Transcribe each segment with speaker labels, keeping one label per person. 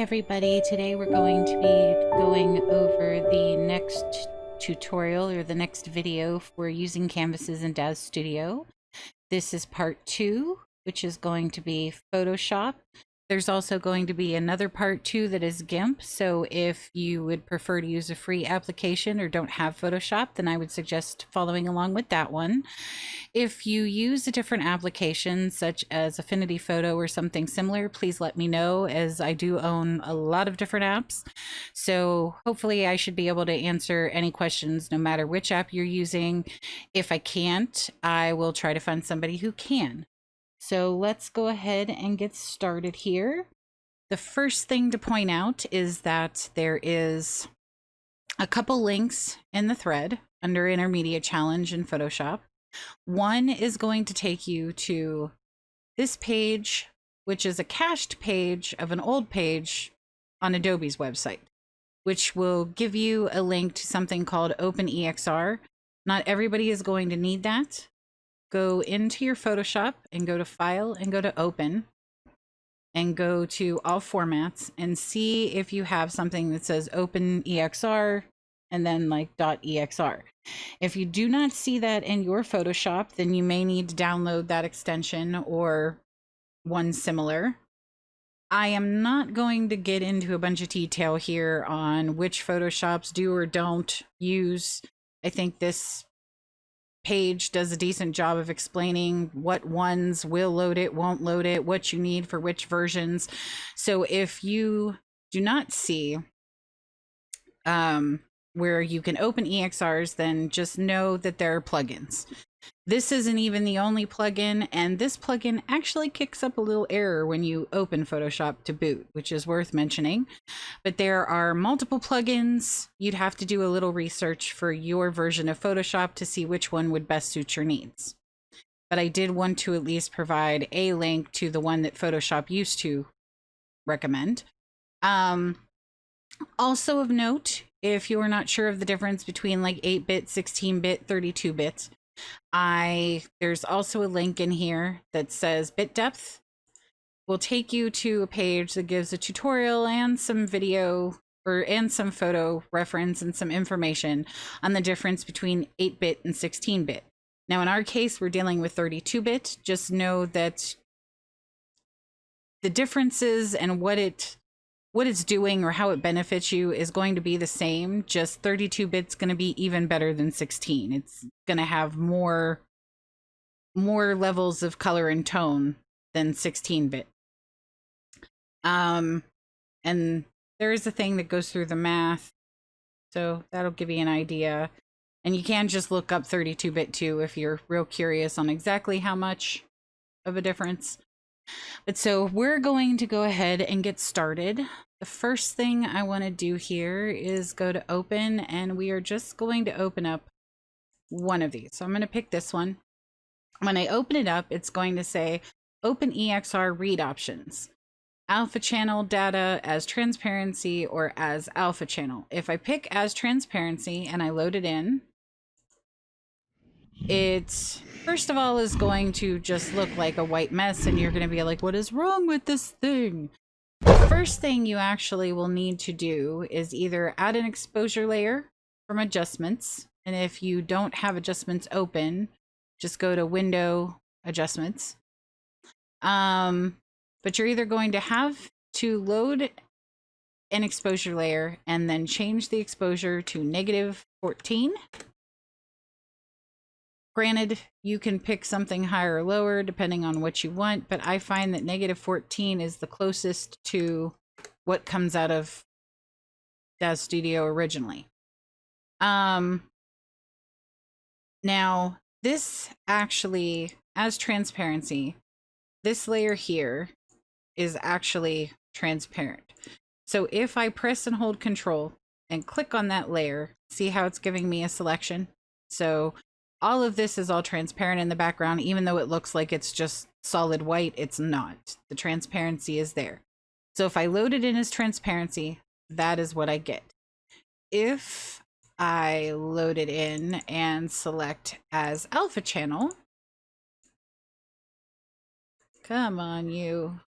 Speaker 1: everybody, today we're going to be going over the next tutorial or the next video for using canvases in DAZ Studio. This is part 2, which is going to be Photoshop. There's also going to be another part 2 that is GIMP, so if you would prefer to use a free application or don't have Photoshop, then I would suggest following along with that one. If you use a different application such as Affinity Photo or something similar, please let me know, as I do own a lot of different apps. So hopefully I should be able to answer any questions no matter which app you're using. If I can't, I will try to find somebody who can. So let's go ahead and get started here. The first thing to point out is that there is a couple links in the thread under Intermediate Challenge in Photoshop. One is going to take you to this page, which is a cached page of an old page on Adobe's website, which will give you a link to something called OpenEXR. Not everybody is going to need that. Go into your Photoshop and go to File and go to Open and go to All Formats and see if you have something that says OpenEXR and then like .exr. If you do not see that in your Photoshop, then you may need to download that extension or one similar. I am not going to get into a bunch of detail here on which Photoshops do or don't use. I think this page does a decent job of explaining what ones will load it, won't load it, what you need for which versions. So if you do not see where you can open EXRs, then just know that there are plugins. This isn't even the only plugin, and this plugin actually kicks up a little error when you open Photoshop to boot, which is worth mentioning. But there are multiple plugins. You'd have to do a little research for your version of Photoshop to see which one would best suit your needs. But I did want to at least provide a link to the one that Photoshop used to recommend. Also of note, if you are not sure of the difference between like 8-bit, 16-bit, 32-bit, there's also a link in here that says bit depth. Will take you to a page that gives a tutorial and some video and some photo reference and some information on the difference between 8-bit and 16-bit. Now in our case, we're dealing with 32-bit. Just know that the differences and what it's doing or how it benefits you is going to be the same. Just 32-bit's going to be even better than 16. It's going to have more levels of color and tone than 16-bit. And there is a thing that goes through the math, so that'll give you an idea. And you can just look up 32-bit too if you're real curious on exactly how much of a difference. But so we're going to go ahead and get started. The first thing I want to do here is go to open, and we are just going to open up one of these. So I'm going to pick this one. When I open it up, it's going to say OpenEXR read options, alpha channel data as transparency or as alpha channel. If I pick as transparency and I load it in, it first of all is going to just look like a white mess, and you're going to be like, what is wrong with this thing? The first thing you actually will need to do is either add an exposure layer from adjustments, and if you don't have adjustments open, just go to window adjustments. But you're either going to have to load an exposure layer and then change the exposure to -14. Granted, you can pick something higher or lower depending on what you want, but I find that -14 is the closest to what comes out of DAZ Studio originally. Now, this actually, as transparency, this layer here is actually transparent. So if I press and hold Control and click on that layer, see how it's giving me a selection? So all of this is all transparent in the background, even though it looks like it's just solid white, it's not. The transparency is there. So if I load it in as transparency, that is what I get. If I load it in and select as alpha channel, come on you,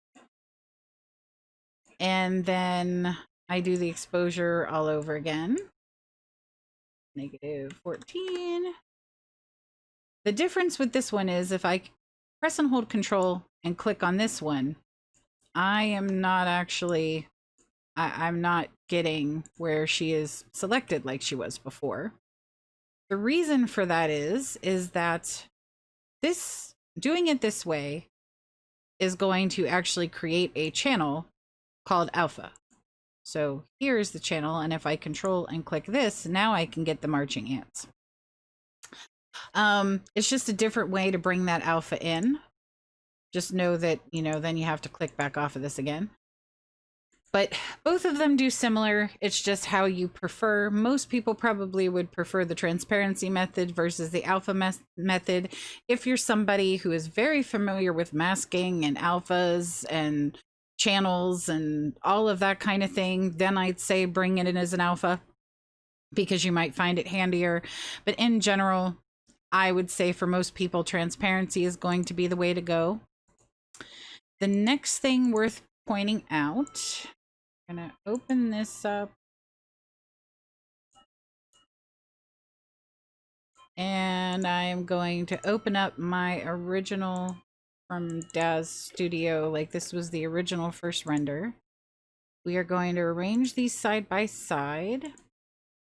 Speaker 1: And then I do the exposure all over again. -14. The difference with this one is if I press and hold Control and click on this one, I am not actually, I'm not getting where she is selected like she was before. The reason for that is that this, doing it this way is going to actually create a channel called alpha. So here's the channel, and if I control and click this, now I can get the marching ants. It's just a different way to bring that alpha in. Just know that, you know, then you have to click back off of this again. But both of them do similar. It's just how you prefer. Most people probably would prefer the transparency method versus the alpha method. If you're somebody who is very familiar with masking and alphas and channels and all of that kind of thing, then I'd say bring it in as an alpha because you might find it handier. But in general, I would say for most people, transparency is going to be the way to go. The next thing worth pointing out, I'm going to open this up. And I'm going to open up my original from Daz Studio. Like this was the original first render. We are going to arrange these side by side.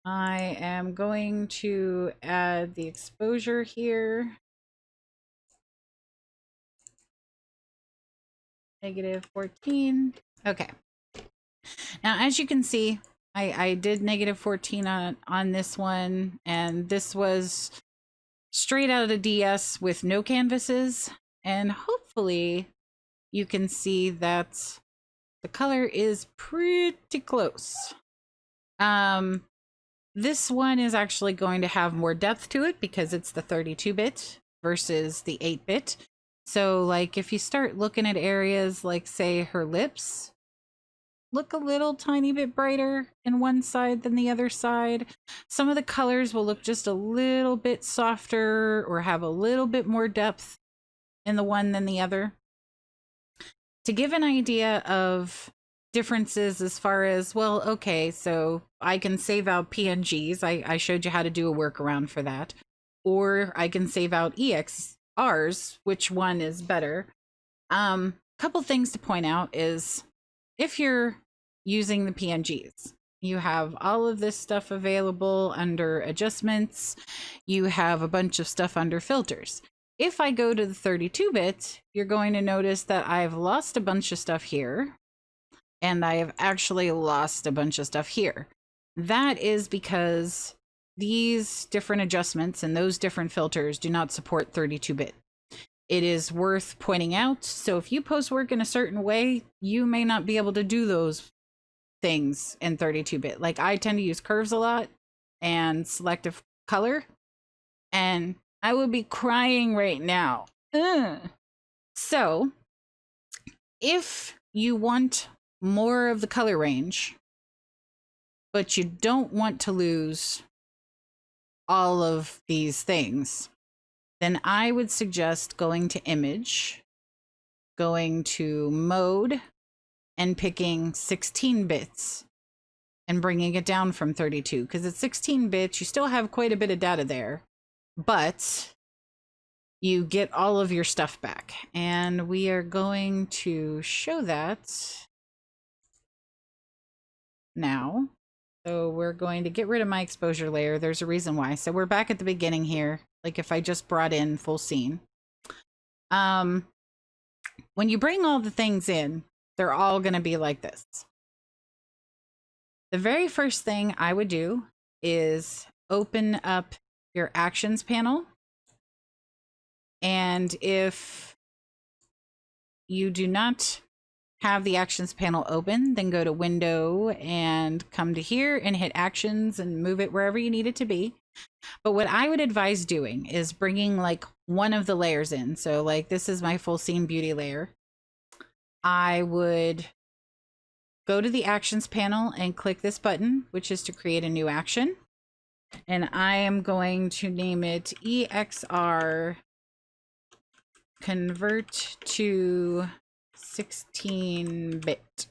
Speaker 1: I am going to add the exposure here. -14. Okay. Now, as you can see, I did -14 on this one, and this was straight out of DS with no canvases, and hopefully you can see that the color is pretty close. This one is actually going to have more depth to it because it's the 32-bit versus the 8-bit. So like if you start looking at areas like say her lips look a little tiny bit brighter in one side than the other side. Some of the colors will look just a little bit softer or have a little bit more depth in the one than the other. To give an idea of differences as far as, well, okay, so I can save out PNGs. I showed you how to do a workaround for that. Or I can save out EXRs, which one is better. Couple things to point out is if you're using the PNGs, you have all of this stuff available under adjustments. You have a bunch of stuff under filters. If I go to the 32-bit, you're going to notice that I've lost a bunch of stuff here, and I have actually lost a bunch of stuff here. That is because these different adjustments and those different filters do not support 32-bit. It is worth pointing out. So if you post work in a certain way, you may not be able to do those things in 32-bit. Like I tend to use curves a lot and selective color, and I would be crying right now. So if you want more of the color range, but you don't want to lose all of these things, then I would suggest going to image, going to mode, and picking 16 bits and bringing it down from 32. Because at 16 bits, you still have quite a bit of data there, but you get all of your stuff back. And we are going to show that now. So we're going to get rid of my exposure layer. There's a reason why. So we're back at the beginning here. Like if I just brought in full scene. When you bring all the things in, they're all going to be like this. The very first thing I would do is open up your actions panel. And if you do not have the actions panel open, then go to window and come to here and hit actions and move it wherever you need it to be. But what I would advise doing is bringing like one of the layers in. So like this is my full scene beauty layer. I would go to the actions panel and click this button, which is to create a new action. And I am going to name it EXR convert to 16-bit.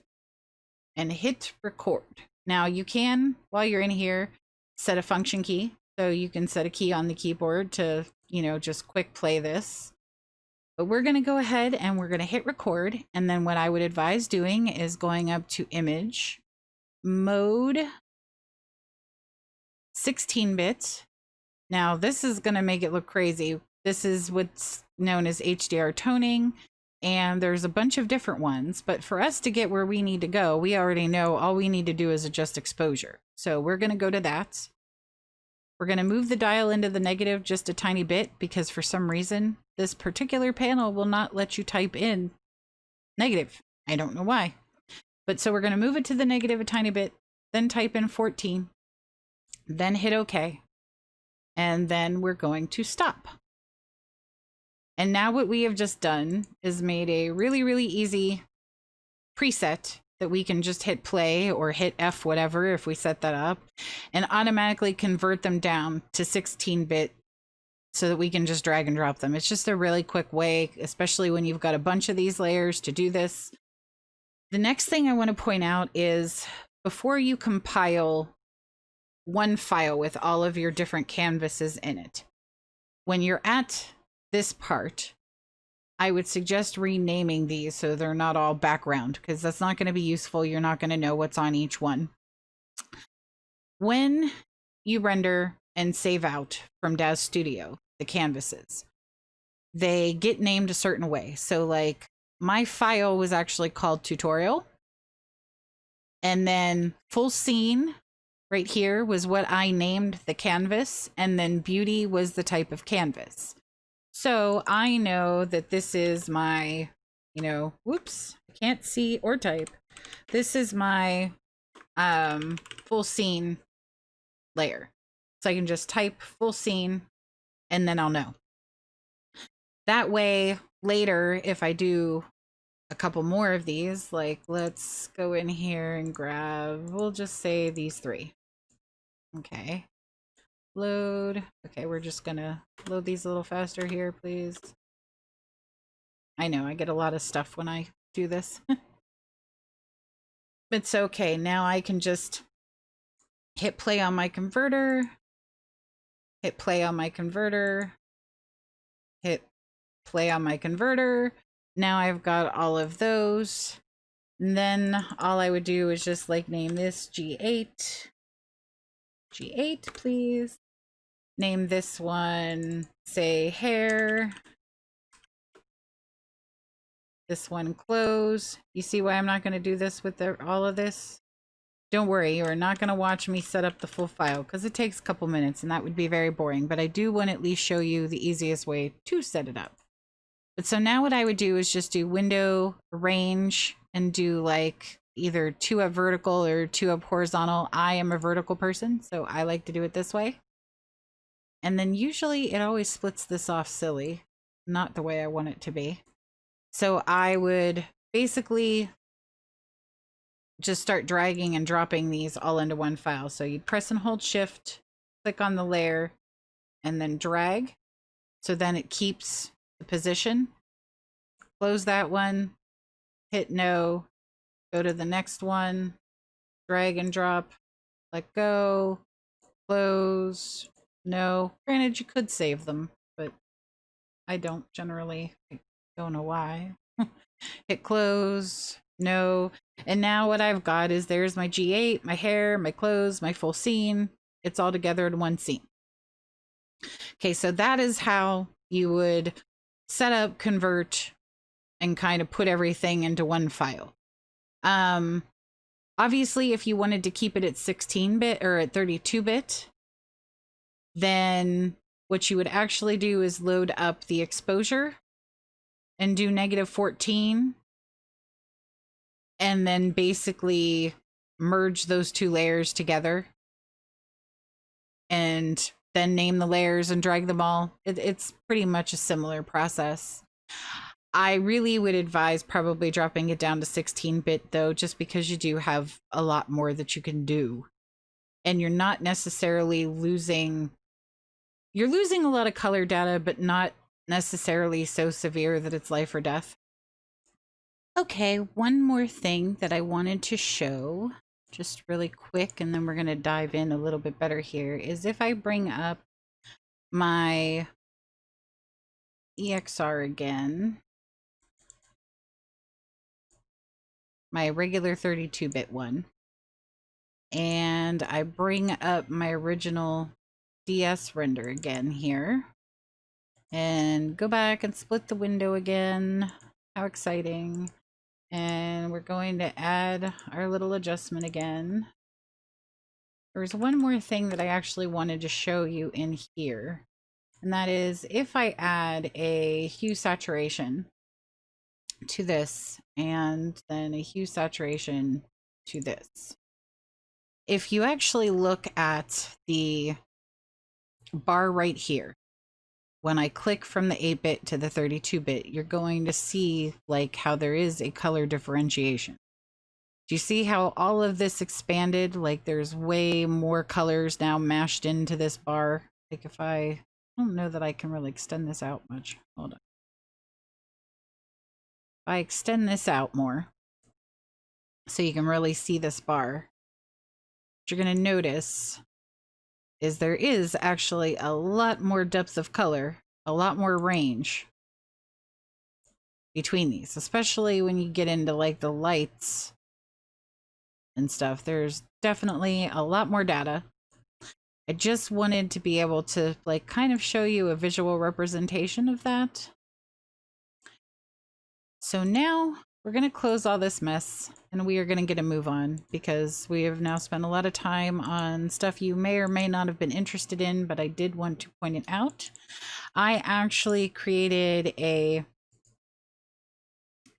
Speaker 1: and hit record. Now you can, while you're in here, set a function key. So you can set a key on the keyboard to, you know, just quick play this. But we're going to go ahead and we're going to hit record. And then what I would advise doing is going up to image, mode, 16-bit. Now this is going to make it look crazy. This is what's known as HDR toning. And there's a bunch of different ones. But for us to get where we need to go, we already know all we need to do is adjust exposure. So we're going to go to that. We're going to move the dial into the negative just a tiny bit because for some reason, this particular panel will not let you type in negative. I don't know why. But so we're going to move it to the negative a tiny bit, then type in 14, then hit OK. And then we're going to stop. And now what we have just done is made a really, really easy preset that we can just hit play or hit F whatever if we set that up and automatically convert them down to 16-bit so that we can just drag and drop them. It's just a really quick way, especially when you've got a bunch of these layers to do this. The next thing I want to point out is before you compile one file with all of your different canvases in it, when you're at this part, I would suggest renaming these so they're not all background because that's not going to be useful. You're not going to know what's on each one. When you render and save out from DAZ Studio, the canvases, they get named a certain way. So like my file was actually called tutorial. And then full scene right here was what I named the canvas. And then beauty was the type of canvas. So I know that this is my, you know, whoops, I can't see or type. This is my full scene layer. So I can just type full scene and then I'll know. That way later, if I do a couple more of these, like let's go in here and grab, we'll just say these 3. Okay. Load. Okay, we're just gonna load these a little faster here, please. I know I get a lot of stuff when I do this. It's okay. Now I can just hit play on my converter, hit play on my converter, hit play on my converter. Now I've got all of those. And then all I would do is just like name this G8. G8, please. Name this one, say hair. This one close. You see why I'm not going to do this with all of this? Don't worry, you are not going to watch me set up the full file because it takes a couple minutes and that would be very boring. But I do want to at least show you the easiest way to set it up. But so now what I would do is just do window, range, and do like either 2 up vertical or 2 up horizontal. I am a vertical person, so I like to do it this way. And then usually it always splits this off silly, not the way I want it to be. So I would basically just start dragging and dropping these all into one file. So you'd press and hold shift, click on the layer, and then drag. So then it keeps the position. Close that one, hit no, go to the next one, drag and drop, let go, close, no. Granted, you could save them, but I don't generally. I don't know why. Hit close, no. And now what I've got is there's my G8, my hair, my clothes, my full scene. It's all together in one scene. Okay, so that is how you would set up, convert, and kind of put everything into one file. Obviously, if you wanted to keep it at 16-bit or at 32-bit, then what you would actually do is load up the exposure and do -14 and then basically merge those 2 layers together and then name the layers and drag them all. It's pretty much a similar process. I really would advise probably dropping it down to 16-bit though, just because you do have a lot more that you can do. And you're not necessarily losing, you're losing a lot of color data, but not necessarily so severe that it's life or death. Okay, one more thing that I wanted to show just really quick, and then we're going to dive in a little bit better here, is if I bring up my EXR again, my regular 32-bit one, and I bring up my original DS render again here, and go back and split the window again. How exciting. And we're going to add our little adjustment again. There's one more thing that I actually wanted to show you in here, and that is if I add a hue saturation to this and then a hue saturation to this. If you actually look at the bar right here, when I click from the 8-bit to the 32-bit, you're going to see like how there is a color differentiation. Do you see how all of this expanded? Like there's way more colors now mashed into this bar. Like if I don't know that I can really extend this out much. Hold on. If I extend this out more so you can really see this bar, what you're going to notice is there is actually a lot more depth of color, a lot more range between these, especially when you get into like the lights and stuff. There's definitely a lot more data. I just wanted to be able to like kind of show you a visual representation of that. So now we're going to close all this mess and we are going to get a move on, because we have now spent a lot of time on stuff you may or may not have been interested in, but I did want to point it out. I actually created a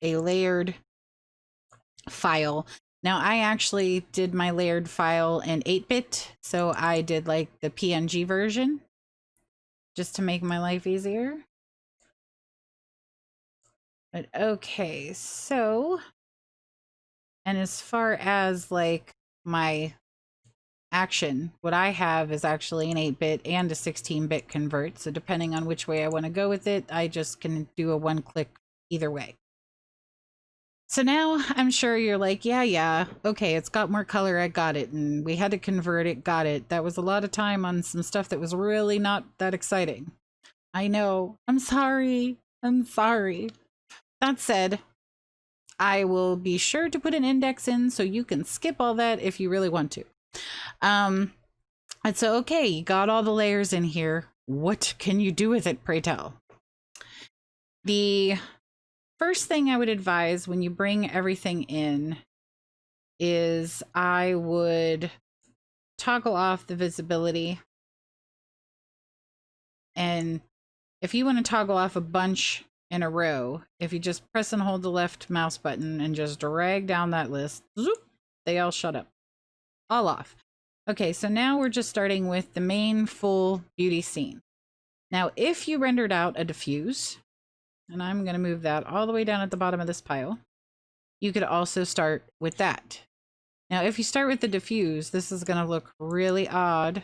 Speaker 1: layered file. Now I actually did my layered file in 8-bit, so I did like the PNG version just to make my life easier. But okay, so, and as far as like my action, what I have is actually an 8-bit and a 16-bit convert. So depending on which way I want to go with it, I just can do a one click either way. So now I'm sure you're like, yeah, okay, it's got more color, I got it. And we had to convert it, got it. That was a lot of time on some stuff that was really not that exciting. I know, I'm sorry. That said, I will be sure to put an index in so you can skip all that if you really want to. And so, okay, you got all the layers in here. What can you do with it, pray tell? The first thing I would advise when you bring everything in is I would toggle off the visibility. And if you want to toggle off a bunch in a row, if you just press and hold the left mouse button and just drag down that list, zoop, they all shut up. All off. Okay, so now we're just starting with the main full beauty scene. Now, if you rendered out a diffuse, and I'm going to move that all the way down at the bottom of this pile, you could also start with that. Now, if you start with the diffuse, this is going to look really odd.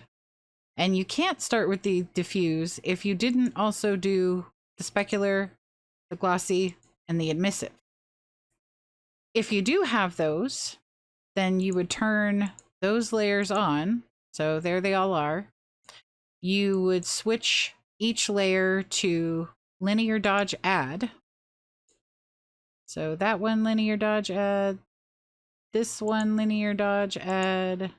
Speaker 1: And you can't start with the diffuse if you didn't also do the specular, the glossy, and the emissive. If you do have those, then you would turn those layers on. So there they all are. You would switch each layer to linear dodge add. So that one linear dodge add, this one linear dodge add,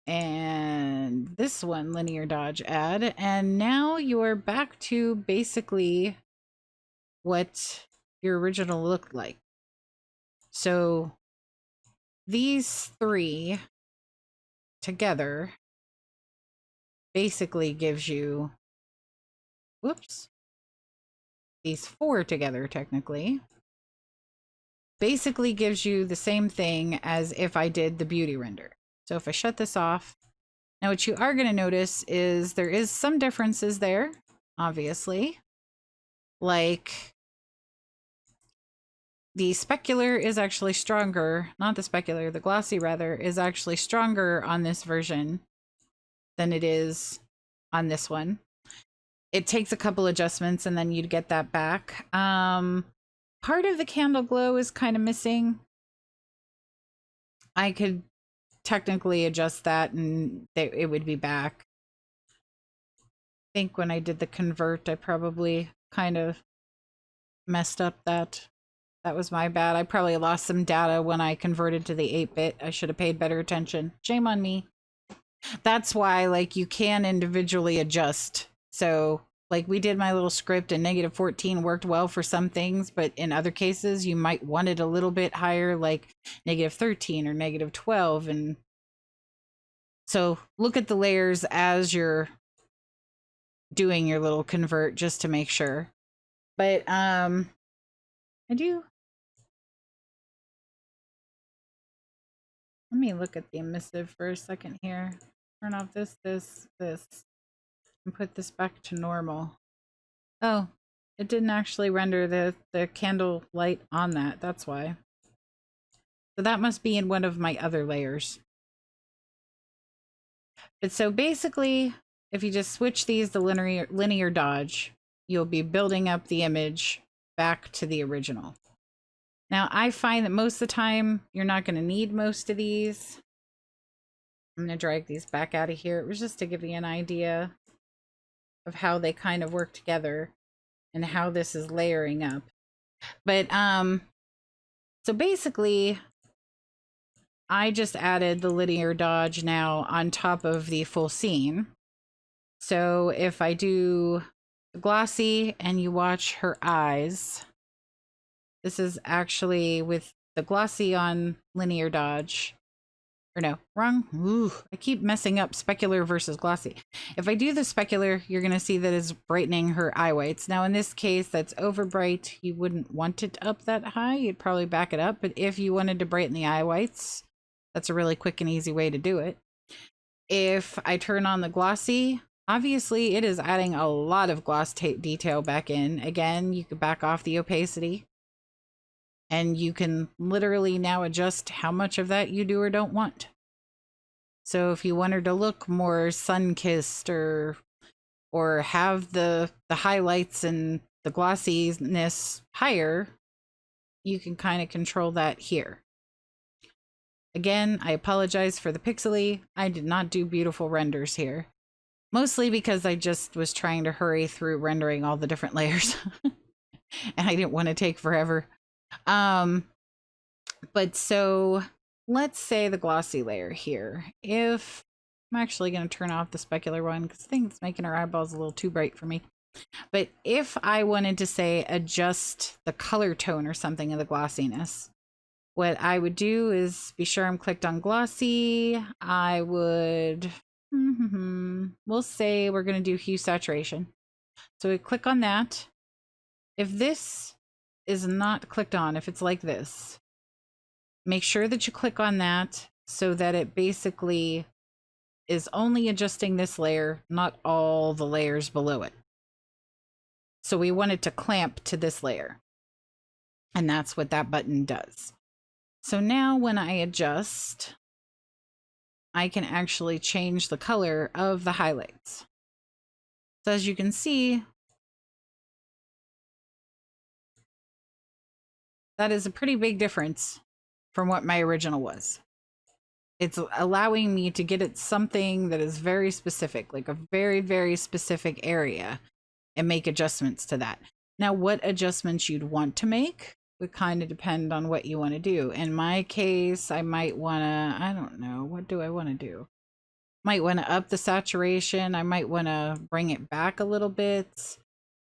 Speaker 1: and this one linear dodge add. And now you're back to basically what your original looked like. So these three together basically gives you, whoops, these four together technically basically gives you the same thing as if I did the beauty render. So if I shut this off, now what you are going to notice is there is some differences there, obviously. Like the specular is actually stronger, not the specular, the glossy rather, is actually stronger on this version than it is on this one. It takes a couple adjustments and then you'd get that back. part of the candle glow is kind of missing. I could technically adjust that and it would be back. I think when I did the convert, I probably kind of messed up that. That was my bad. I probably lost some data when I converted to the 8-bit. I should have paid better attention. Shame on me. That's why, like, you can individually adjust. So, like, we did my little script and -14 worked well for some things, but in other cases, you might want it a little bit higher, like -13 or -12. And so look at the layers as you're doing your little convert just to make sure. But, I do. Let me look at the emissive for a second here. Turn off this, and put this back to normal. Oh, it didn't actually render the candle light on that. That's why. So that must be in one of my other layers. But so basically, if you just switch these to linear dodge, you'll be building up the image back to the original. Now, I find that most of the time, you're not going to need most of these. I'm going to drag these back out of here. It was just to give you an idea of how they kind of work together and how this is layering up. But, so basically, I just added the linear dodge now on top of the full scene. So if I do Glossy and you watch her eyes, this is actually with the Glossy on linear dodge. Or no, wrong. Ooh, I keep messing up Specular versus Glossy. If I do the Specular, you're going to see that it's brightening her eye whites. Now, in this case, that's over bright. You wouldn't want it up that high. You'd probably back it up. But if you wanted to brighten the eye whites, that's a really quick and easy way to do it. If I turn on the Glossy, obviously it is adding a lot of gloss detail back in. Again, you could back off the opacity. And you can literally now adjust how much of that you do or don't want. So if you want her to look more sun-kissed or have the highlights and the glossiness higher, you can kind of control that here. Again, I apologize for the pixely. I did not do beautiful renders here. Mostly because I just was trying to hurry through rendering all the different layers. And I didn't want to take forever. But so let's say the glossy layer here. If I'm actually going to turn off the specular one because I think it's making our eyeballs a little too bright for me. But if I wanted to say adjust the color tone or something of the glossiness, what I would do is be sure I'm clicked on glossy. I would, we'll say we're going to do hue saturation. So we click on that. If this is not clicked on, if it's like this, make sure that you click on that so that it basically is only adjusting this layer, not all the layers below it. So we want it to clamp to this layer. And that's what that button does. So now when I adjust, I can actually change the color of the highlights. So as you can see, that is a pretty big difference from what my original was. It's allowing me to get at something that is very specific, like a very, very specific area, and make adjustments to that. Now, what adjustments you'd want to make would kind of depend on what you want to do. In my case, I might want to, I don't know, what do I want to do? Might want to up the saturation. I might want to bring it back a little bit.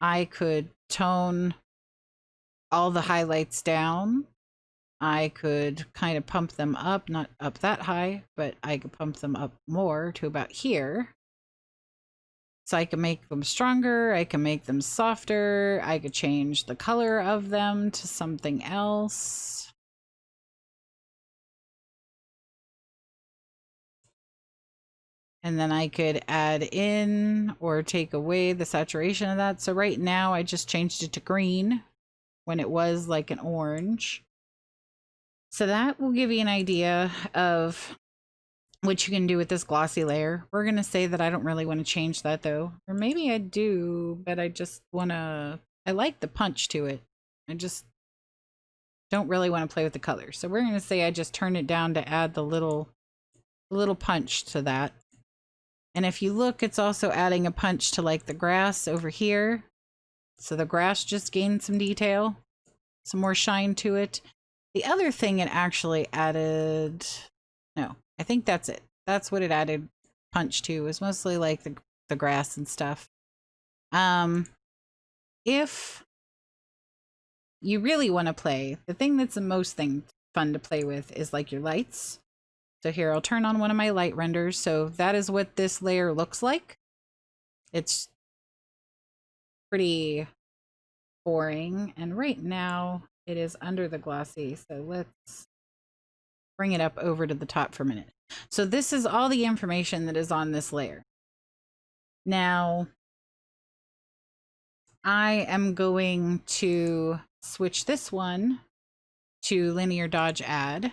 Speaker 1: I could tone all the highlights down. I could kind of pump them up, not up that high, but I could pump them up more to about here. So I can make them stronger, I can make them softer, I could change the color of them to something else. And then I could add in or take away the saturation of that. So right now I just changed it to green when it was like an orange. So that will give you an idea of what you can do with this glossy layer. We're going to say that I don't really want to change that though. Or maybe I do, but I just want to, I like the punch to it. I just don't really want to play with the color. So we're going to say I just turn it down to add the little punch to that. And if you look, it's also adding a punch to like the grass over here. So the grass just gained some detail, some more shine to it. The other thing it actually added, no, I think that's it. That's what it added punch to, was mostly like the grass and stuff. If you really want to play, the thing that's the most fun to play with is like your lights. So here, I'll turn on one of my light renders. So that is what this layer looks like. It's pretty boring. And right now it is under the glossy. So let's bring it up over to the top for a minute. So this is all the information that is on this layer. Now, I am going to switch this one to linear dodge add.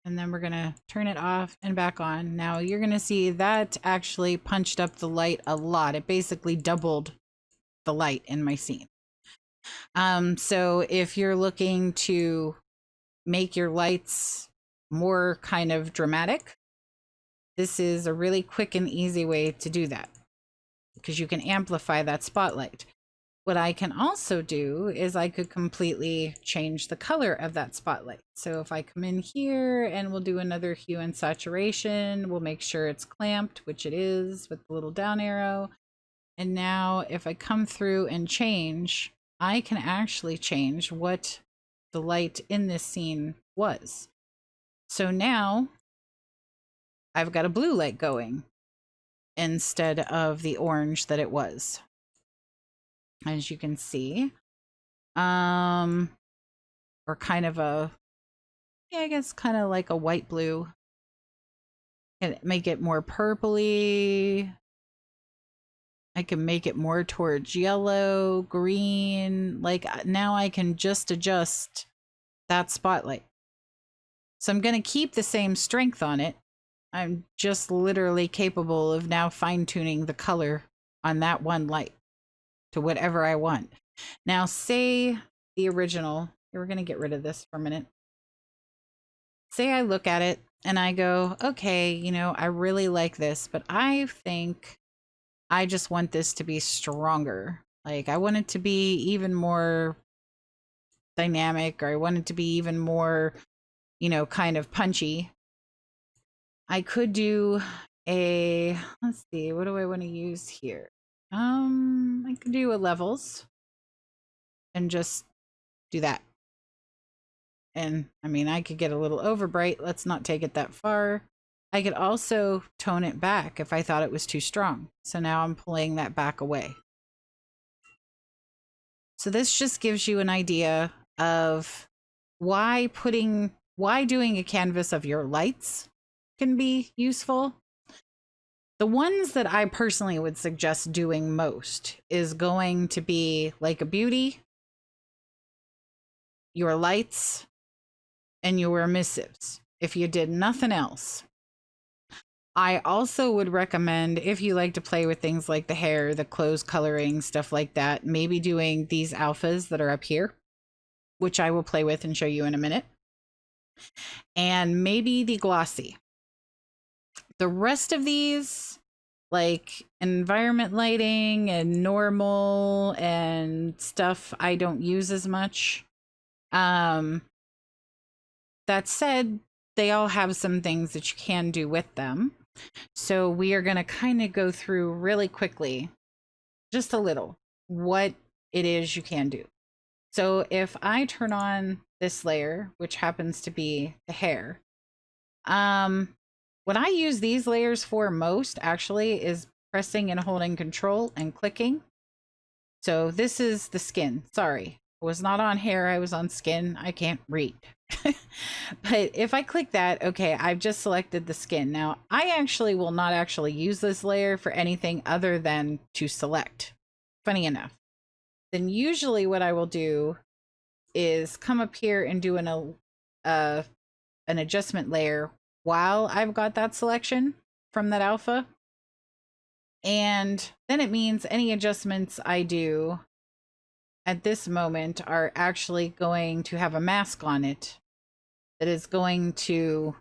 Speaker 1: And then we're going to turn it off and back on. Now you're going to see that actually punched up the light a lot. It basically doubled the light in my scene. So if you're looking to make your lights more kind of dramatic, this is a really quick and easy way to do that, because you can amplify that spotlight. What I can also do is I could completely change the color of that spotlight. So if I come in here and we'll do another hue and saturation, we'll make sure it's clamped, which it is with the little down arrow. And now if I come through and change, I can actually change what the light in this scene was. So now I've got a blue light going instead of the orange that it was. As you can see, or kind of a, yeah, I guess kind of like a white blue. And make it more purpley. I can make it more towards yellow, green. Like now I can just adjust that spotlight. So I'm going to keep the same strength on it. I'm just literally capable of now fine-tuning the color on that one light to whatever I want. Now, say the original, we're going to get rid of this for a minute. Say I look at it and I go, okay, you know, I really like this, but I think I just want this to be stronger. Like I want it to be even more dynamic, or I want it to be even more, you know, kind of punchy. I could do a, let's see, what do I want to use here? I could do a levels and just do that. And I mean, I could get a little over bright. Let's not take it that far. I could also tone it back if I thought it was too strong. So now I'm pulling that back away. So this just gives you an idea of why doing a canvas of your lights can be useful. The ones that I personally would suggest doing most is going to be like a beauty, your lights, and your emissives, if you did nothing else. I also would recommend, if you like to play with things like the hair, the clothes coloring, stuff like that, maybe doing these alphas that are up here, which I will play with and show you in a minute. And maybe the glossy. The rest of these, like environment lighting and normal and stuff, I don't use as much. That said, they all have some things that you can do with them. So we are going to kind of go through really quickly, just a little, what it is you can do. So if I turn on this layer, which happens to be the hair, what I use these layers for most actually is pressing and holding control and clicking. So this is the skin. Sorry, I was not on hair. I was on skin. I can't read. But if I click that, okay, I've just selected the skin. Now I actually will not actually use this layer for anything other than to select. Funny enough. Then usually what I will do is come up here and do an adjustment layer while I've got that selection from that alpha. And then it means any adjustments I do at this moment are actually going to have a mask on it that is going to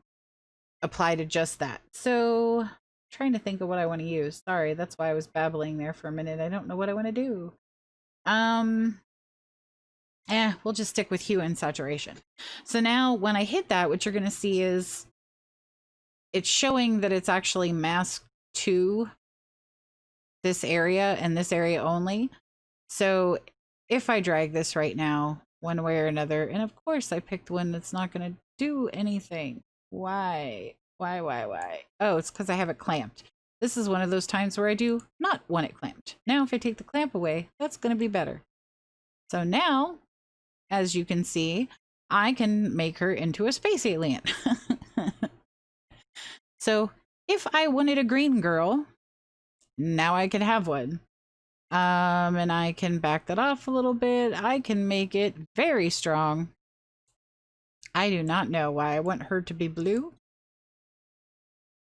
Speaker 1: apply to just that. So I'm trying to think of what I want to use. Sorry, that's why I was babbling there for a minute. I don't know what I want to do. We'll just stick with hue and saturation. So now when I hit that, what you're going to see is it's showing that it's actually masked to this area and this area only. So if I drag this right now, one way or another, and of course I picked one that's not going to do anything. Why? Oh, it's because I have it clamped. This is one of those times where I do not want it clamped. Now if I take the clamp away, that's going to be better. So now, as you can see, I can make her into a space alien. So if I wanted a green girl, now I can have one. And I can back that off a little bit. I can make it very strong. I do not know why I want her to be blue.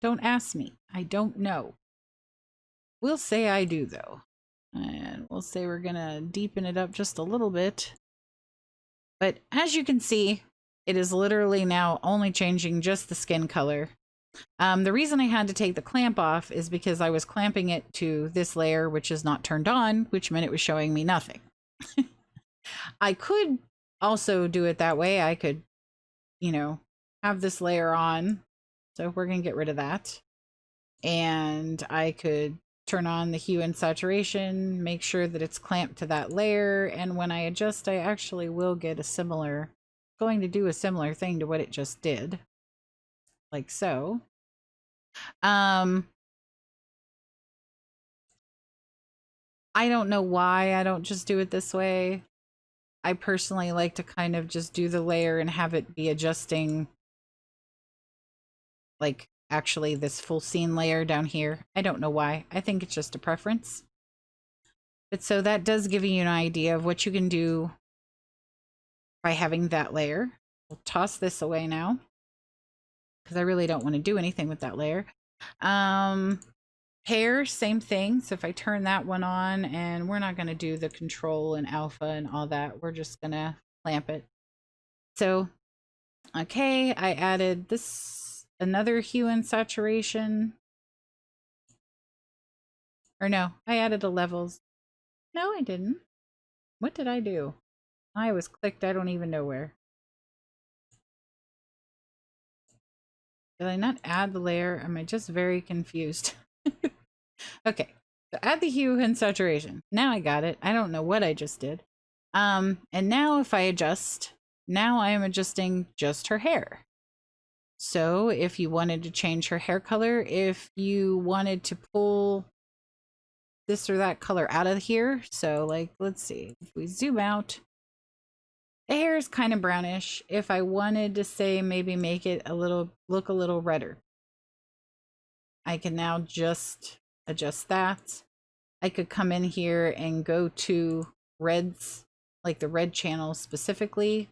Speaker 1: Don't ask me. I don't know. We'll say I do, though. And we'll say we're going to deepen it up just a little bit. But as you can see, it is literally now only changing just the skin color. The reason I had to take the clamp off is because I was clamping it to this layer, which is not turned on, which meant it was showing me nothing. I could also do it that way. I could, have this layer on. So we're going to get rid of that. And I could turn on the hue and saturation, make sure that it's clamped to that layer. And when I adjust, I actually will get going to do a similar thing to what it just did. Like so. I don't know why I don't just do it this way. I personally like to kind of just do the layer and have it be adjusting, like actually this full scene layer down here. I don't know why. I think it's just a preference. But so that does give you an idea of what you can do by having that layer. We'll toss this away now, because I really don't want to do anything with that layer. Hair, same thing. So if I turn that one on, and we're not going to do the control and alpha and all that, we're just going to clamp it. So, okay, I added another hue and saturation. Or no, I added a levels. No, I didn't. What did I do? I was clicked, I don't even know where. Did I not add the layer? Am I just very confused? Okay, so add the hue and saturation. Now I got it. I don't know what I just did. And now if I adjust, now I am adjusting just her hair. So if you wanted to change her hair color, if you wanted to pull this or that color out of here, so like, let's see, if we zoom out, the hair is kind of brownish. If I wanted to say maybe make it look a little redder, I can now just adjust that. I could come in here and go to reds, like the red channel specifically,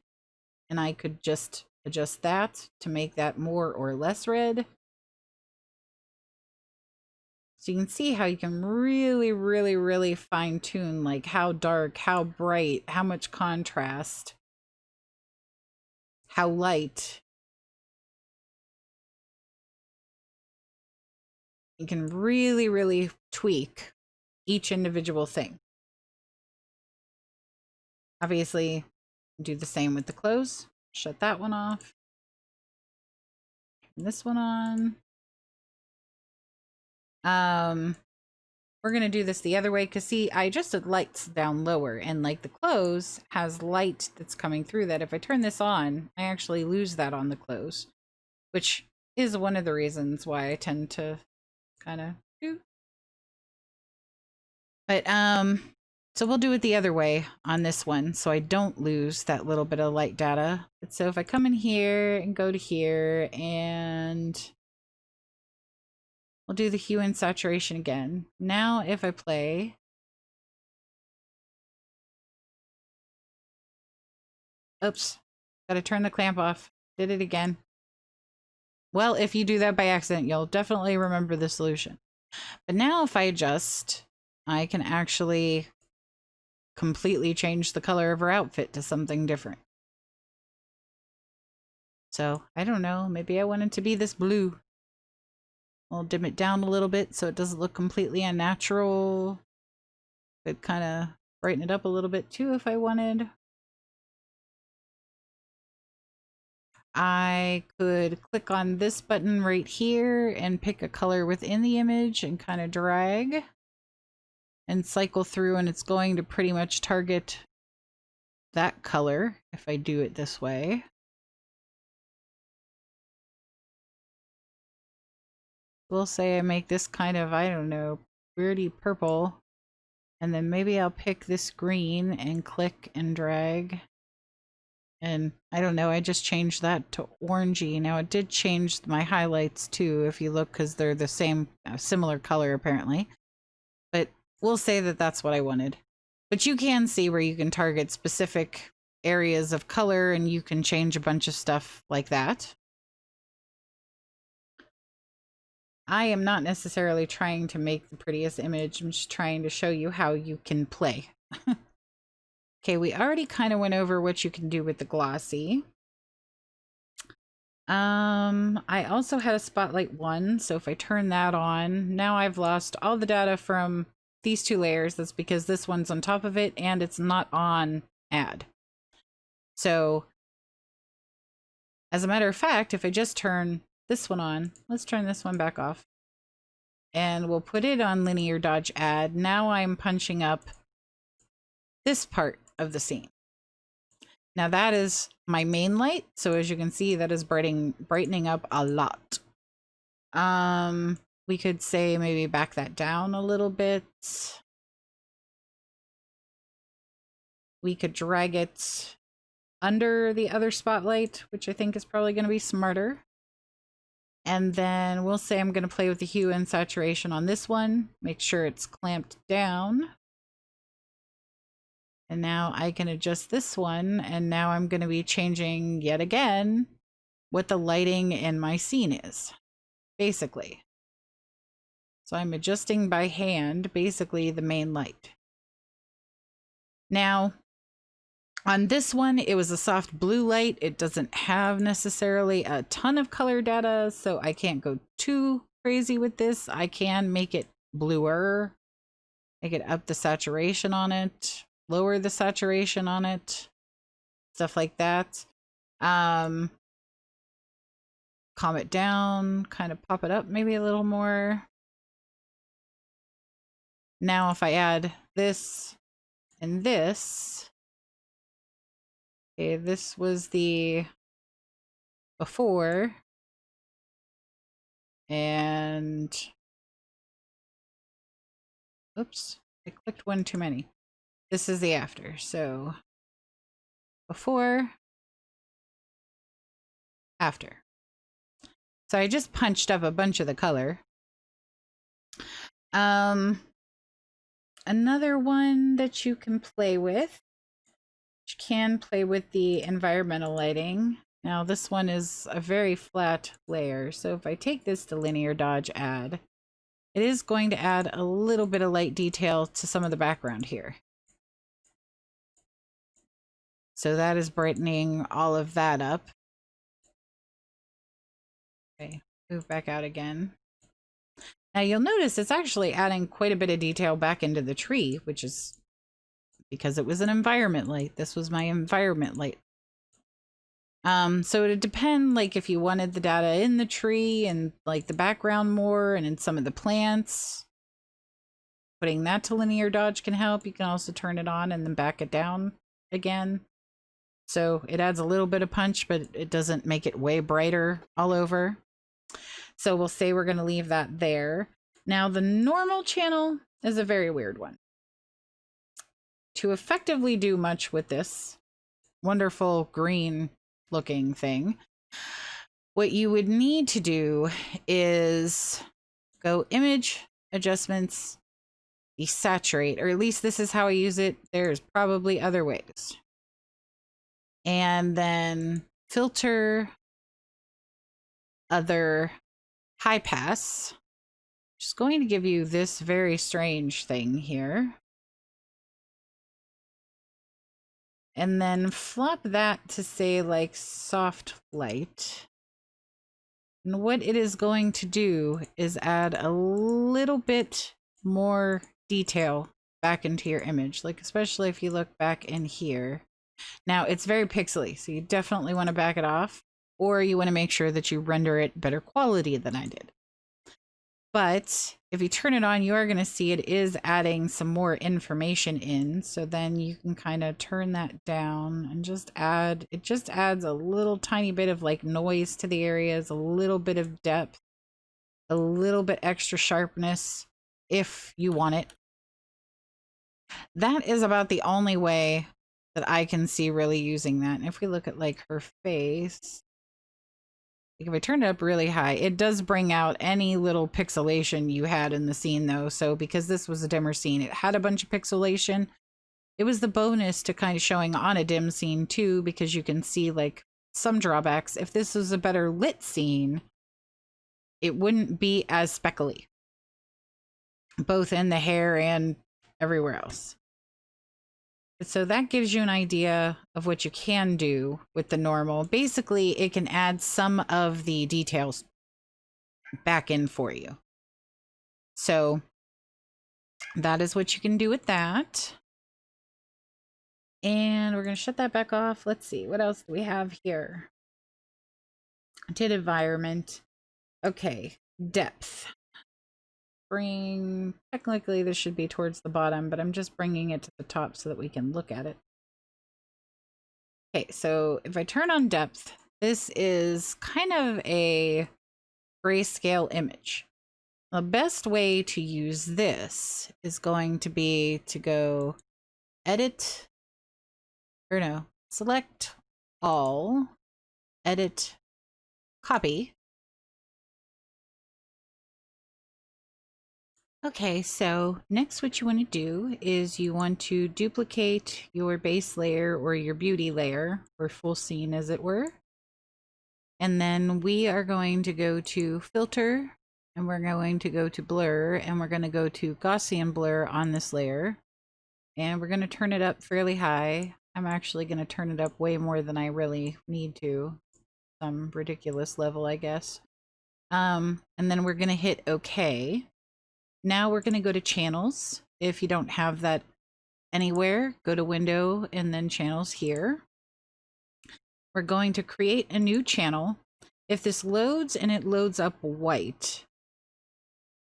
Speaker 1: and I could just adjust that to make that more or less red. So you can see how you can really, really, really fine tune like how dark, how bright, how much contrast, how light. You can really, really tweak each individual thing. Obviously, do the same with the clothes. Shut that one off. Turn this one on. We're going to do this the other way because see, I adjusted lights down lower and like the clothes has light that's coming through that. If I turn this on, I actually lose that on the clothes, which is one of the reasons why I tend to kind of do. But, so we'll do it the other way on this one so I don't lose that little bit of light data. But so if I come in here and go to here and we'll do the hue and saturation again. Now if I play, oops, gotta turn the clamp off. Did it again. Well, if you do that by accident, you'll definitely remember the solution. But now if I adjust, I can actually completely changed the color of her outfit to something different. So I don't know, maybe I want it to be this blue. I'll dim it down a little bit so it doesn't look completely unnatural. Could kind of brighten it up a little bit too if I wanted. I could click on this button right here and pick a color within the image and kind of drag and cycle through, and it's going to pretty much target that color if I do it this way. We'll say I make this kind of, I don't know, pretty purple, and then maybe I'll pick this green and click and drag. And I don't know, I just changed that to orangey. Now it did change my highlights too, if you look, because they're the same, similar color apparently. But we'll say that that's what I wanted. But you can see where you can target specific areas of color and you can change a bunch of stuff like that. I am not necessarily trying to make the prettiest image. I'm just trying to show you how you can play. Okay, we already kind of went over what you can do with the glossy. I also had a spotlight 1, so if I turn that on, now I've lost all the data from these 2 layers. That's because this one's on top of it and it's not on add. So as a matter of fact, if I just turn this one on, let's turn this one back off, and we'll put it on linear dodge add. Now I'm punching up this part of the scene. Now that is my main light, so as you can see, that is brightening up a lot. We could say maybe back that down a little bit. We could drag it under the other spotlight, which I think is probably going to be smarter. And then we'll say I'm going to play with the hue and saturation on this one. Make sure it's clamped down. And now I can adjust this one, and now I'm going to be changing yet again what the lighting in my scene is, basically. So I'm adjusting by hand, basically the main light. Now, on this one, it was a soft blue light. It doesn't have necessarily a ton of color data, so I can't go too crazy with this. I can make it bluer. I could up the saturation on it, lower the saturation on it, stuff like that. Calm it down, kind of pop it up maybe a little more. Now if I add this and this, okay, this was the before, and oops, I clicked one too many. This is the after, so before, after. So I just punched up a bunch of the color. Another one that you can play with, you can play with the environmental lighting. Now this one is a very flat layer, so if I take this to linear dodge add, it is going to add a little bit of light detail to some of the background here. So that is brightening all of that up. Okay, move back out again. Now you'll notice it's actually adding quite a bit of detail back into the tree, which is because it was an environment light. This was my environment light. So it'd depend, like if you wanted the data in the tree and like the background more and in some of the plants. Putting that to linear dodge can help. You can also turn it on and then back it down again. So it adds a little bit of punch, but it doesn't make it way brighter all over. So we'll say we're going to leave that there. Now the normal channel is a very weird one. To effectively do much with this wonderful green looking thing, what you would need to do is go image, adjustments, desaturate, or at least this is how I use it. There's probably other ways. And then filter, other, high pass, which is going to give you this very strange thing here. and then flop that to say like soft light. And what it is going to do is add a little bit more detail back into your image, like especially if you look back in here. Now it's very pixely, so you definitely want to back it off, or you want to make sure that you render it better quality than I did. But if you turn it on, you are going to see it is adding some more information in. So then you can kind of turn that down and just add, it just adds a little tiny bit of like noise to the areas, a little bit of depth, a little bit extra sharpness if you want it. That is about the only way that I can see really using that. And if we look at like her face, like if I turn it up really high, it does bring out any little pixelation you had in the scene though. So because this was a dimmer scene, it had a bunch of pixelation. It was the bonus to kind of showing on a dim scene too, because you can see like some drawbacks. If this was a better lit scene, it wouldn't be as speckly, both in the hair and everywhere else. So that gives you an idea of what you can do with the normal. Basically, it can add some of the details back in for you. So that is what you can do with that. And we're going to shut that back off. Let's see, what else do we have here? I did environment. Okay, depth. Technically this should be towards the bottom, but I'm just bringing it to the top so that we can look at it. Okay, so if I turn on depth, this is kind of a grayscale image. The best way to use this is going to be to go edit, or no, select all, edit, copy. Okay, so next what you want to do is you want to duplicate your base layer or your beauty layer, or full scene as it were. And then we are going to go to filter, and we're going to go to blur, and we're going to go to Gaussian blur on this layer. And we're going to turn it up fairly high. I'm actually going to turn it up way more than I really need to. Some ridiculous level, I guess. And then we're going to hit OK. Now we're going to go to channels. If you don't have that anywhere, go to window and then channels here. We're going to create a new channel. If this loads and it loads up white,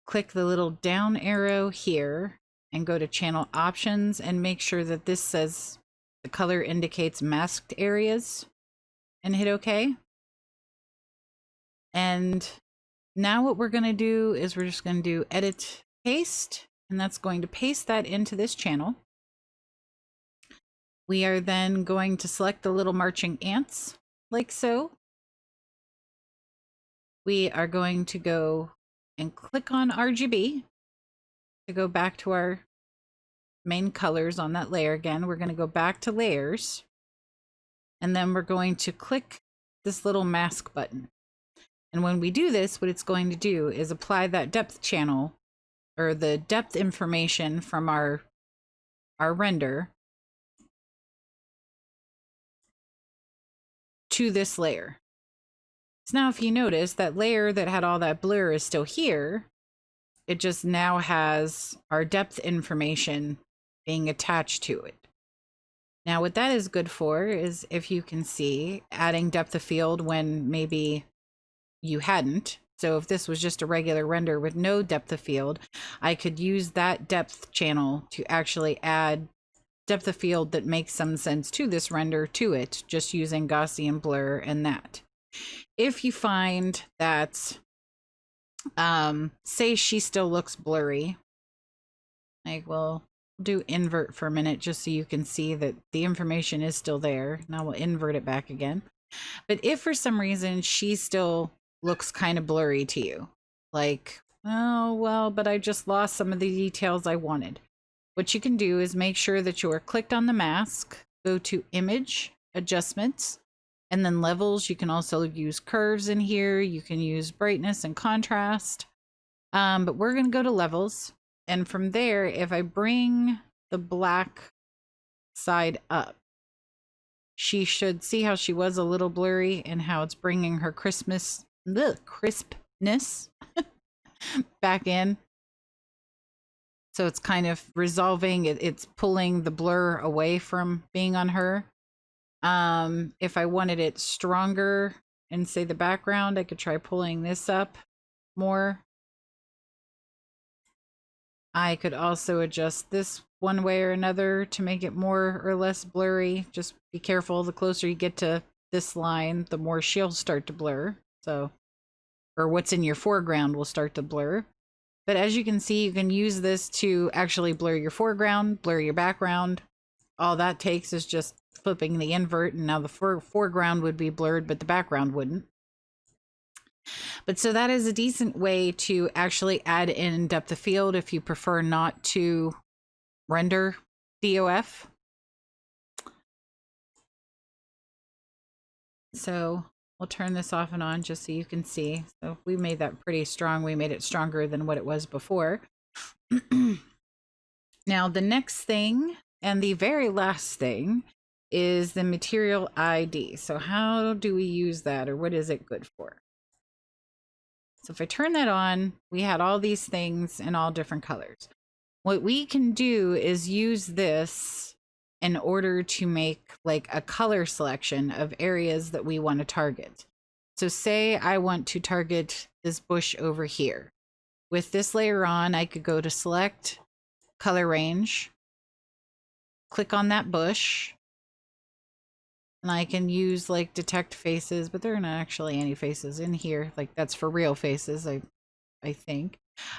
Speaker 1: click the little down arrow here and go to channel options and make sure that this says the color indicates masked areas and hit OK. And now what we're going to do is we're just going to do edit paste, and that's going to paste that into this channel. We are then going to select the little marching ants like so. We are going to go and click on RGB to go back to our main colors on that layer again. We're going to go back to layers, and then we're going to click this little mask button. And when we do this, what it's going to do is apply that depth channel, or the depth information from our render, to this layer. So now if you notice, that layer that had all that blur is still here. It just now has our depth information being attached to it. Now what that is good for is, if you can see, adding depth of field when maybe you hadn't. So if this was just a regular render with no depth of field, I could use that depth channel to actually add depth of field that makes some sense to this render to it, just using Gaussian blur and that. If you find that, say she still looks blurry, like, well, we'll do invert for a minute just so you can see that the information is still there. Now we'll invert it back again. But if for some reason she still looks kind of blurry to you, like, oh, well, but I just lost some of the details I wanted. What you can do is make sure that you are clicked on the mask, go to image, adjustments, and then levels. You can also use curves in here. You can use brightness and contrast. But we're going to go to levels. And from there, if I bring the black side up, she should see how she was a little blurry and how it's bringing her crispness back in. So it's kind of resolving it, it's pulling the blur away from being on her. If I wanted it stronger and say the background, I could try pulling this up more. I could also adjust this one way or another to make it more or less blurry. Just be careful, the closer you get to this line, the more she'll start to blur. So, or what's in your foreground will start to blur. But as you can see, you can use this to actually blur your foreground, blur your background. All that takes is just flipping the invert, and now the foreground would be blurred, but the background wouldn't. But so that is a decent way to actually add in depth of field if you prefer not to render DOF. So we'll turn this off and on just so you can see. So we made that pretty strong. We made it stronger than what it was before. Now the next thing, and the very last thing, is the material ID. So how do we use that, or what is it good for? So if I turn that on, we had all these things in all different colors. What we can do is use this in order to make like a color selection of areas that we want to target. So say I want to target this bush over here. With this layer on, I could go to select, color range, click on that bush, and I can use like detect faces, but there are not actually any faces in here. Like that's for real faces, I think.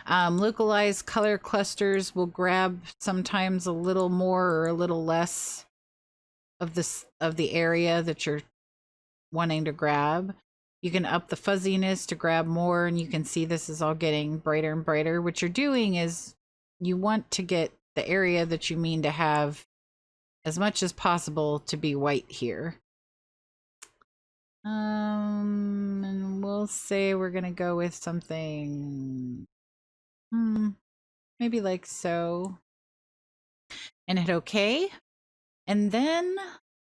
Speaker 1: Localized color clusters will grab sometimes a little more or a little less of the area that you're wanting to grab. You can up the fuzziness to grab more, and you can see this is all getting brighter and brighter. What you're doing is you want to get the area that you mean to have as much as possible to be white here. And we'll say we're gonna go with something maybe like so, and hit OK. And then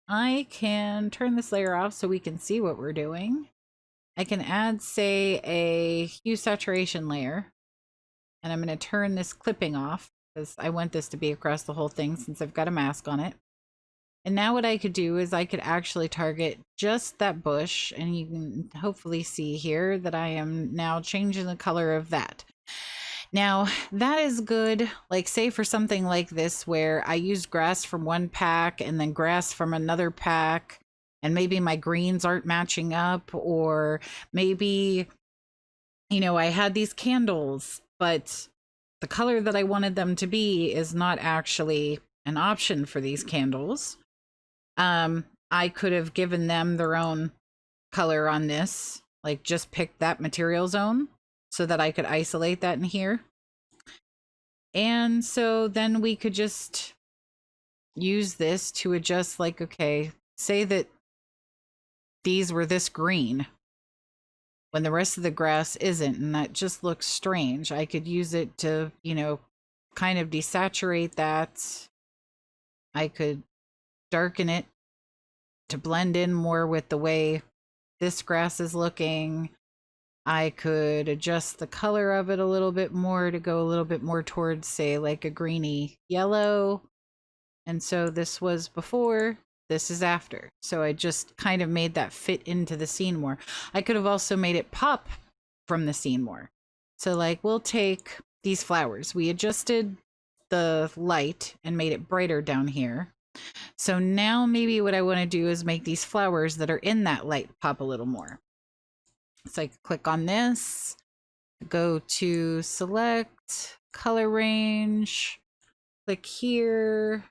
Speaker 1: I can turn this layer off so we can see what we're doing. I can add, say, a hue saturation layer, and I'm going to turn this clipping off because I want this to be across the whole thing since I've got a mask on it. And now what I could do is I could actually target just that bush, and you can hopefully see here that I am now changing the color of that. Now that is good, like say for something like this where I used grass from one pack and then grass from another pack, and maybe my greens aren't matching up, or maybe, you know, I had these candles, but the color that I wanted them to be is not actually an option for these candles. I could have given them their own color on this, like just pick that material zone so that I could isolate that in here. And so then we could just use this to adjust, like, okay, say that these were this green when the rest of the grass isn't, and that just looks strange. I could use it to, you know, kind of desaturate that. I could darken it to blend in more with the way this grass is looking. I could adjust the color of it a little bit more to go a little bit more towards, say, like a greeny yellow. And so this was before, this is after. So I just kind of made that fit into the scene more. I could have also made it pop from the scene more. So like we'll take these flowers. We adjusted the light and made it brighter down here. So now maybe what I want to do is make these flowers that are in that light pop a little more. So I click on this, go to select, color range, click here.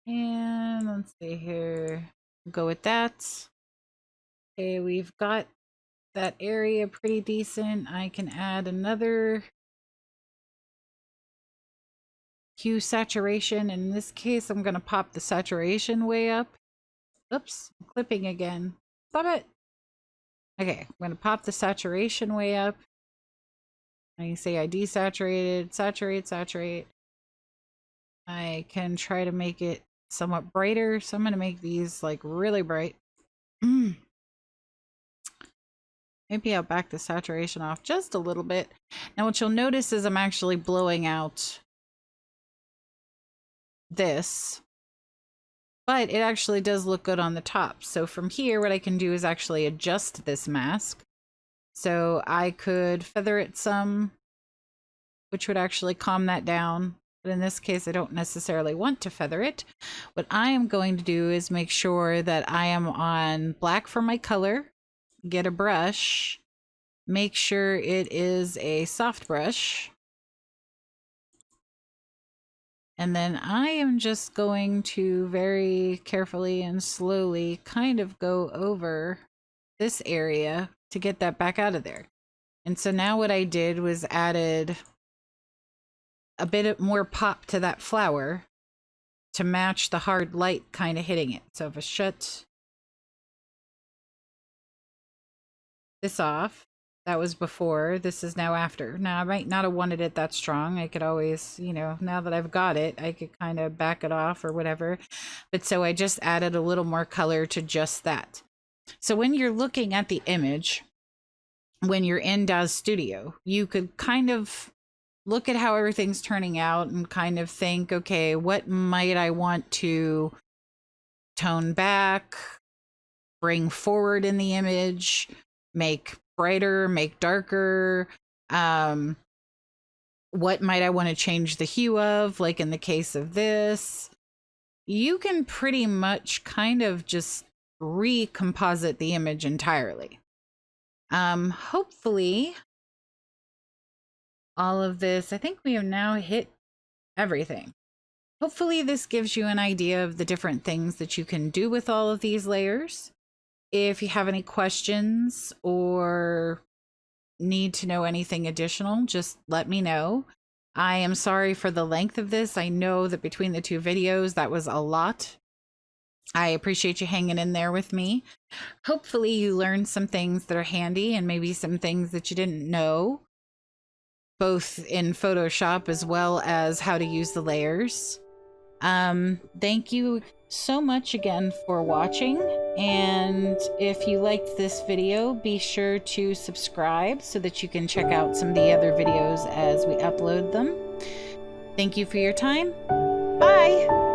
Speaker 1: And let's see here, go with that. Okay, we've got that area pretty decent. I can add another hue saturation. In this case, I'm going to pop the saturation way up. Oops, I'm clipping again. Stop it. Okay, I'm going to pop the saturation way up. I can say I desaturated, saturate. I can try to make it somewhat brighter. So I'm going to make these like really bright. Maybe I'll back the saturation off just a little bit. Now what you'll notice is I'm actually blowing out this, but it actually does look good on the top. So from here, what I can do is actually adjust this mask. So I could feather it some, which would actually calm that down. But in this case, I don't necessarily want to feather it. What I am going to do is make sure that I am on black for my color, get a brush, make sure it is a soft brush. And then I am just going to very carefully and slowly kind of go over this area to get that back out of there. And so now what I did was added a bit more pop to that flower to match the hard light kind of hitting it. So if I shut this off, that was before, this is now after. Now I might not have wanted it that strong. I could always, you know, now that I've got it, I could kind of back it off or whatever. But so I just added a little more color to just that. So when you're looking at the image, when you're in DAZ Studio, you could kind of look at how everything's turning out and kind of think, okay, what might I want to tone back, bring forward in the image, make brighter, make darker, what might I want to change the hue of, like in the case of this. You can pretty much kind of just recomposite the image entirely. Hopefully all of this, I think we have now hit everything. Hopefully this gives you an idea of the different things that you can do with all of these layers. If you have any questions or need to know anything additional, just let me know. I am sorry for the length of this. I know that between the two videos, that was a lot. I appreciate you hanging in there with me. Hopefully you learned some things that are handy and maybe some things that you didn't know, both in Photoshop as well as how to use the layers. Thank you so much again for watching, and if you liked this video, be sure to subscribe so that you can check out some of the other videos as we upload them. Thank you for your time. Bye!